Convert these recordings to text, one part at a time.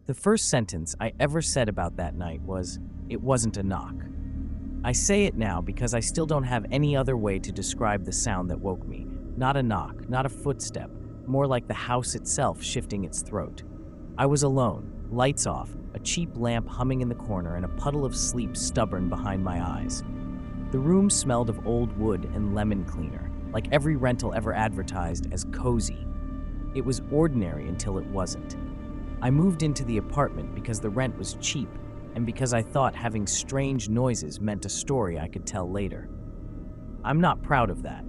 The first sentence I ever said about that night was, "It wasn't a knock." I say it now because I still don't have any other way to describe the sound that woke me. Not a knock, not a footstep, more like the house itself shifting its throat. I was alone, lights off, a cheap lamp humming in the corner, and a puddle of sleep stubborn behind my eyes. The room smelled of old wood and lemon cleaner, like every rental ever advertised as cozy. It was ordinary until it wasn't. I moved into the apartment because the rent was cheap and because I thought having strange noises meant a story I could tell later. I'm not proud of that.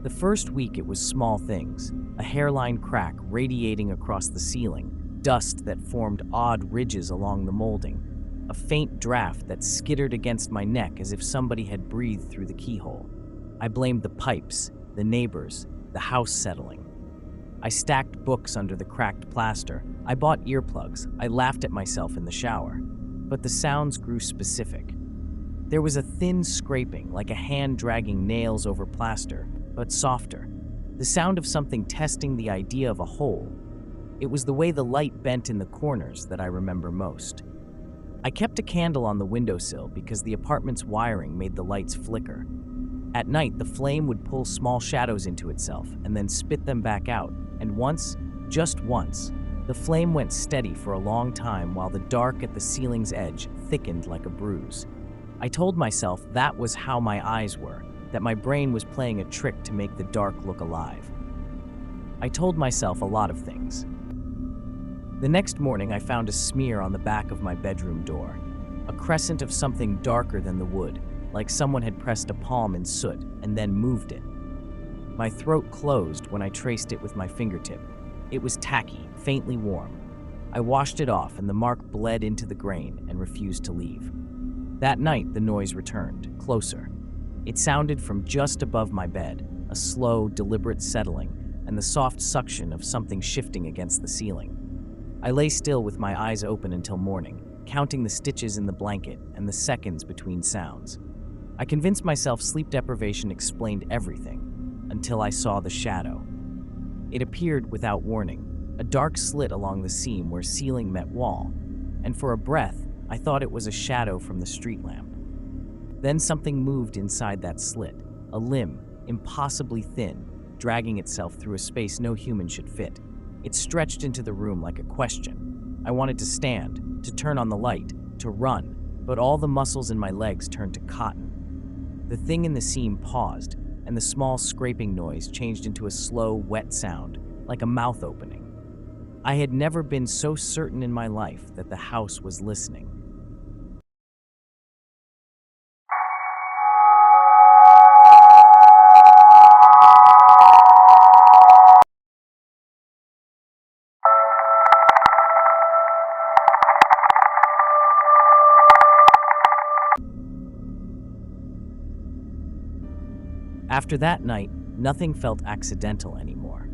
The first week it was small things, a hairline crack radiating across the ceiling, dust that formed odd ridges along the molding, a faint draft that skittered against my neck as if somebody had breathed through the keyhole. I blamed the pipes, the neighbors, the house settling. I stacked books under the cracked plaster. I bought earplugs. I laughed at myself in the shower. But the sounds grew specific. There was a thin scraping, like a hand dragging nails over plaster, but softer. The sound of something testing the idea of a hole. It was the way the light bent in the corners that I remember most. I kept a candle on the windowsill because the apartment's wiring made the lights flicker. At night, the flame would pull small shadows into itself and then spit them back out. And once, just once, the flame went steady for a long time while the dark at the ceiling's edge thickened like a bruise. I told myself that was how my eyes were, that my brain was playing a trick to make the dark look alive. I told myself a lot of things. The next morning, I found a smear on the back of my bedroom door, a crescent of something darker than the wood, like someone had pressed a palm in soot and then moved it. My throat closed when I traced it with my fingertip. It was tacky, faintly warm. I washed it off and the mark bled into the grain and refused to leave. That night, the noise returned, closer. It sounded from just above my bed, a slow, deliberate settling and the soft suction of something shifting against the ceiling. I lay still with my eyes open until morning, counting the stitches in the blanket and the seconds between sounds. I convinced myself sleep deprivation explained everything, until I saw the shadow. It appeared without warning, a dark slit along the seam where ceiling met wall, and for a breath, I thought it was a shadow from the street lamp. Then something moved inside that slit, a limb, impossibly thin, dragging itself through a space no human should fit. It stretched into the room like a question. I wanted to stand, to turn on the light, to run, but all the muscles in my legs turned to cotton. The thing in the seam paused, and the small scraping noise changed into a slow, wet sound, like a mouth opening. I had never been so certain in my life that the house was listening. After that night, nothing felt accidental anymore.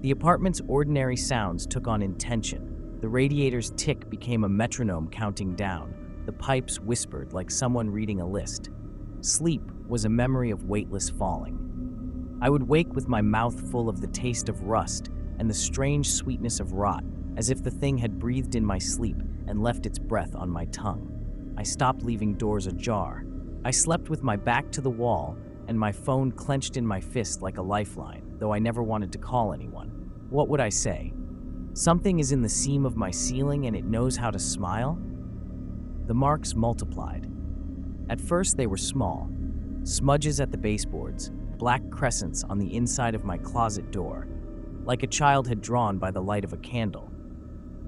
The apartment's ordinary sounds took on intention. The radiator's tick became a metronome counting down. The pipes whispered like someone reading a list. Sleep was a memory of weightless falling. I would wake with my mouth full of the taste of rust and the strange sweetness of rot, as if the thing had breathed in my sleep and left its breath on my tongue. I stopped leaving doors ajar. I slept with my back to the wall and my phone clenched in my fist like a lifeline, though I never wanted to call anyone. What would I say? Something is in the seam of my ceiling and it knows how to smile? The marks multiplied. At first they were small, smudges at the baseboards, black crescents on the inside of my closet door, like a child had drawn by the light of a candle.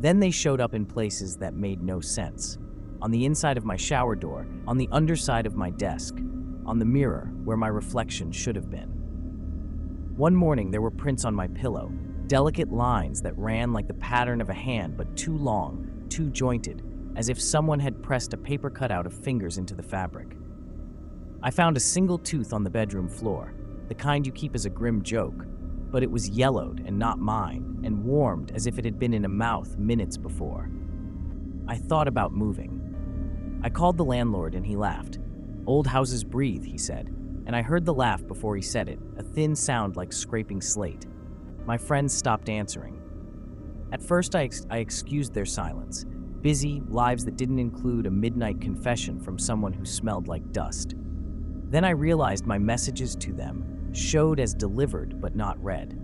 Then they showed up in places that made no sense. On the inside of my shower door, on the underside of my desk, on the mirror where my reflection should have been. One morning there were prints on my pillow, delicate lines that ran like the pattern of a hand but too long, too jointed, as if someone had pressed a paper cutout of fingers into the fabric. I found a single tooth on the bedroom floor, the kind you keep as a grim joke, but it was yellowed and not mine, and warmed as if it had been in a mouth minutes before. I thought about moving. I called the landlord and he laughed. "Old houses breathe," he said, and I heard the laugh before he said it, a thin sound like scraping slate. My friends stopped answering. At first, I excused their silence. Busy, lives that didn't include a midnight confession from someone who smelled like dust. Then I realized my messages to them showed as delivered but not read.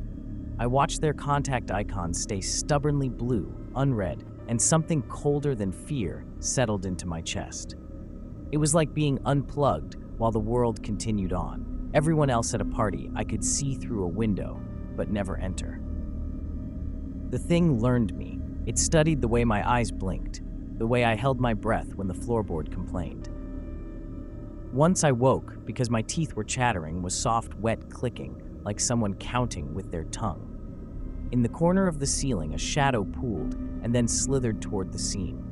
I watched their contact icons stay stubbornly blue, unread, and something colder than fear settled into my chest. It was like being unplugged while the world continued on. Everyone else at a party I could see through a window, but never enter. The thing learned me. It studied the way my eyes blinked, the way I held my breath when the floorboard complained. Once I woke, because my teeth were chattering, was soft, wet clicking, like someone counting with their tongue. In the corner of the ceiling, a shadow pooled and then slithered toward the seam.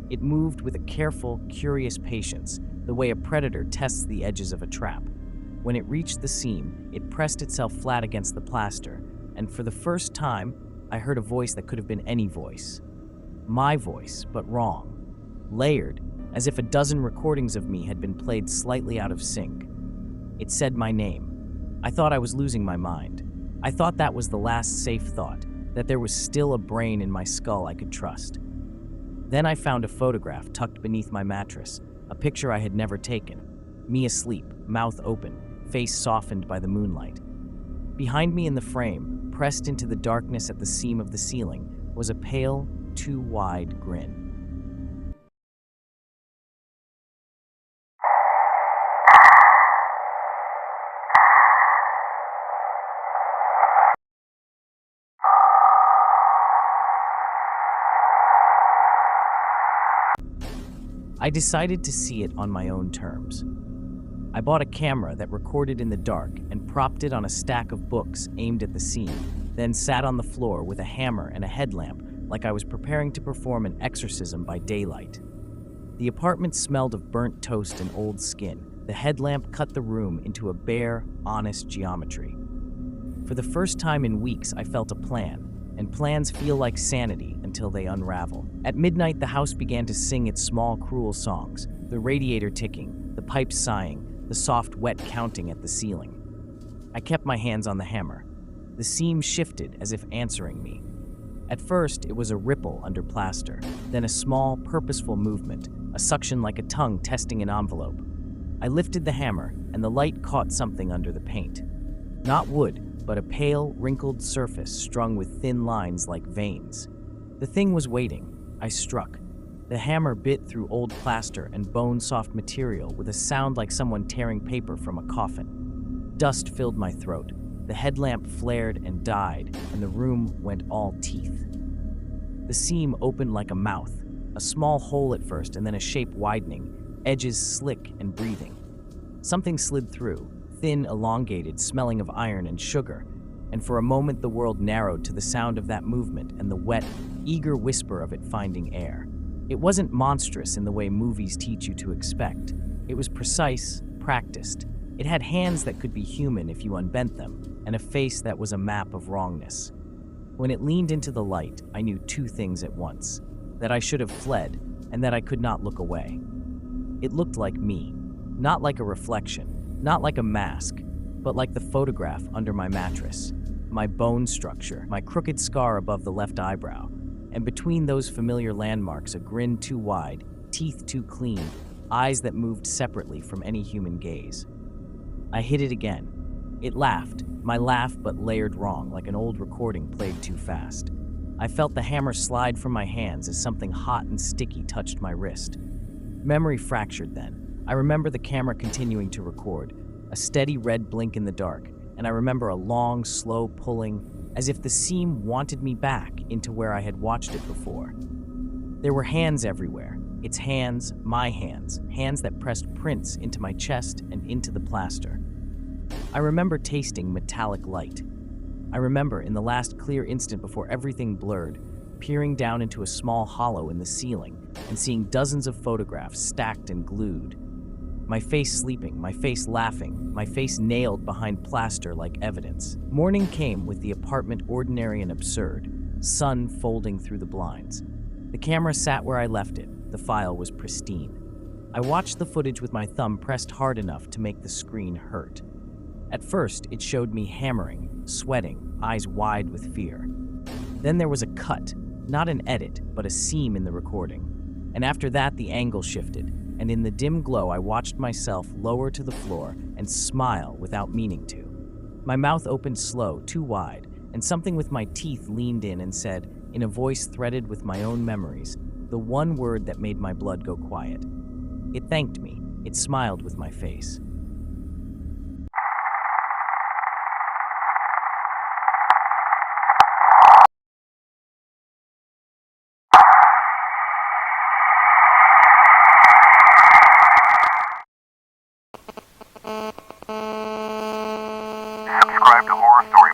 It moved with a careful, curious patience, the way a predator tests the edges of a trap. When it reached the seam, it pressed itself flat against the plaster, and for the first time, I heard a voice that could have been any voice. My voice, but wrong. Layered, as if a dozen recordings of me had been played slightly out of sync. It said my name. I thought I was losing my mind. I thought that was the last safe thought, that there was still a brain in my skull I could trust. Then I found a photograph tucked beneath my mattress, a picture I had never taken. Me asleep, mouth open, face softened by the moonlight. Behind me in the frame, pressed into the darkness at the seam of the ceiling, was a pale, too wide grin. I decided to see it on my own terms. I bought a camera that recorded in the dark and propped it on a stack of books aimed at the seam, then sat on the floor with a hammer and a headlamp like I was preparing to perform an exorcism by daylight. The apartment smelled of burnt toast and old skin. The headlamp cut the room into a bare, honest geometry. For the first time in weeks, I felt a plan, and plans feel like sanity until they unravel. At midnight, the house began to sing its small, cruel songs, the radiator ticking, the pipes sighing, the soft, wet counting at the ceiling. I kept my hands on the hammer. The seam shifted as if answering me. At first, it was a ripple under plaster, then a small, purposeful movement, a suction like a tongue testing an envelope. I lifted the hammer, and the light caught something under the paint. Not wood, but a pale, wrinkled surface strung with thin lines like veins. The thing was waiting. I struck. The hammer bit through old plaster and bone-soft material with a sound like someone tearing paper from a coffin. Dust filled my throat. The headlamp flared and died, and the room went all teeth. The seam opened like a mouth, a small hole at first and then a shape widening, edges slick and breathing. Something slid through, thin, elongated, smelling of iron and sugar, and for a moment the world narrowed to the sound of that movement and the wet, eager whisper of it finding air. It wasn't monstrous in the way movies teach you to expect. It was precise, practiced. It had hands that could be human if you unbent them, and a face that was a map of wrongness. When it leaned into the light, I knew two things at once: that I should have fled, and that I could not look away. It looked like me, not like a reflection, not like a mask, but like the photograph under my mattress, my bone structure, my crooked scar above the left eyebrow, and between those familiar landmarks, a grin too wide, teeth too clean, eyes that moved separately from any human gaze. I hit it again. It laughed, my laugh but layered wrong, like an old recording played too fast. I felt the hammer slide from my hands as something hot and sticky touched my wrist. Memory fractured then. I remember the camera continuing to record, a steady red blink in the dark, and I remember a long, slow pulling, as if the seam wanted me back into where I had watched it before. There were hands everywhere. Its hands, my hands, hands that pressed prints into my chest and into the plaster. I remember tasting metallic light. I remember, in the last clear instant before everything blurred, peering down into a small hollow in the ceiling and seeing dozens of photographs stacked and glued. My face sleeping, my face laughing, my face nailed behind plaster like evidence. Morning came with the apartment ordinary and absurd, sun folding through the blinds. The camera sat where I left it. The file was pristine. I watched the footage with my thumb pressed hard enough to make the screen hurt. At first, it showed me hammering, sweating, eyes wide with fear. Then there was a cut, not an edit, but a seam in the recording. And after that, the angle shifted, and in the dim glow, I watched myself lower to the floor and smile without meaning to. My mouth opened slow, too wide, and something with my teeth leaned in and said, in a voice threaded with my own memories, the one word that made my blood go quiet. It thanked me. It smiled with my face. Subscribe to Horror Story